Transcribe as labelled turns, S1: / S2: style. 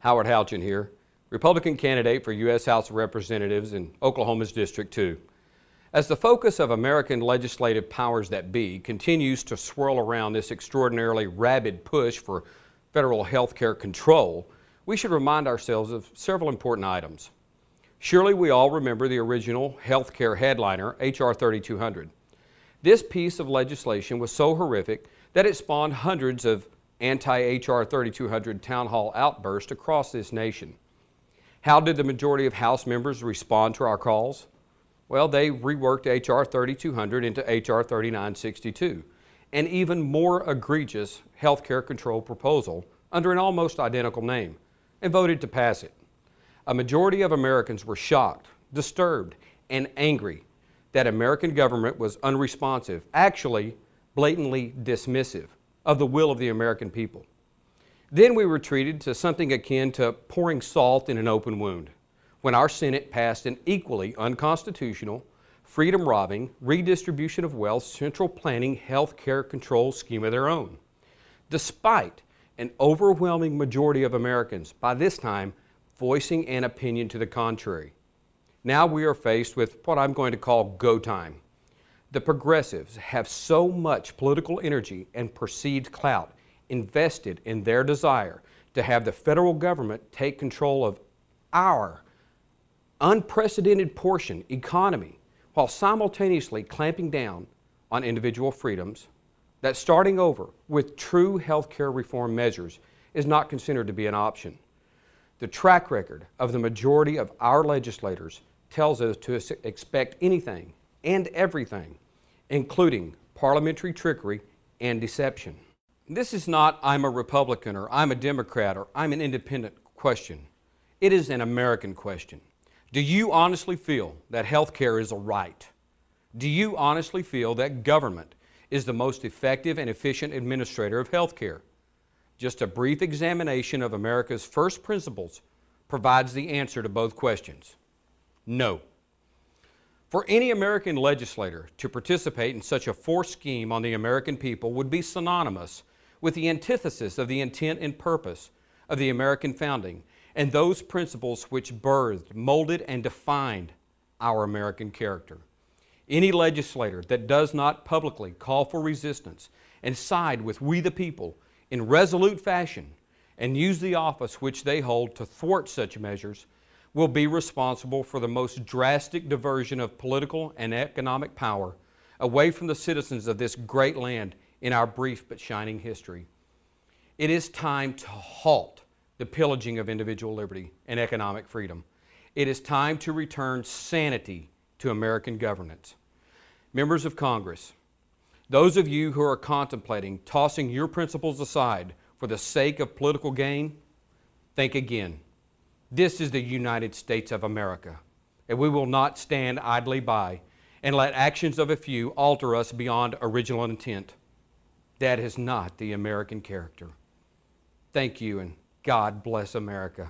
S1: Howard Houchen here, Republican candidate for U.S. House of Representatives in Oklahoma's District 2. As the focus of American legislative powers that be continues to swirl around this extraordinarily rabid push for federal health care control, we should remind ourselves of several important items. Surely we all remember the original health care headliner, H.R. 3200. This piece of legislation was so horrific that it spawned hundreds of anti-H.R. 3200 town hall outbursts across this nation. How did the majority of House members respond to our calls? Well, they reworked H.R. 3200 into H.R. 3962, an even more egregious health care control proposal under an almost identical name, and voted to pass it. A majority of Americans were shocked, disturbed, and angry that American government was unresponsive, actually blatantly dismissive of the will of the American people. Then we were treated to something akin to pouring salt in an open wound when our Senate passed an equally unconstitutional, freedom-robbing, redistribution of wealth, central planning health care control scheme of their own, despite an overwhelming majority of Americans, by this time, voicing an opinion to the contrary. Now we are faced with what I'm going to call go time. The progressives have so much political energy and perceived clout invested in their desire to have the federal government take control of our unprecedented portion economy while simultaneously clamping down on individual freedoms, that starting over with true health care reform measures is not considered to be an option. The track record of the majority of our legislators tells us to expect anything and everything, including parliamentary trickery and deception. This is not I'm a Republican or I'm a Democrat or I'm an independent question. It is an American question. Do you honestly feel that health care is a right? Do you honestly feel that government is the most effective and efficient administrator of health care? Just a brief examination of America's first principles provides the answer to both questions. No. For any American legislator to participate in such a forced scheme on the American people would be synonymous with the antithesis of the intent and purpose of the American founding and those principles which birthed, molded, and defined our American character. Any legislator that does not publicly call for resistance and side with we the people in resolute fashion and use the office which they hold to thwart such measures will be responsible for the most drastic diversion of political and economic power away from the citizens of this great land in our brief but shining history. It is time to halt the pillaging of individual liberty and economic freedom. It is time to return sanity to American governance. Members of Congress, those of you who are contemplating tossing your principles aside for the sake of political gain, think again. This is the United States of America, and we will not stand idly by and let actions of a few alter us beyond original intent. That is not the American character. Thank you, and God bless America.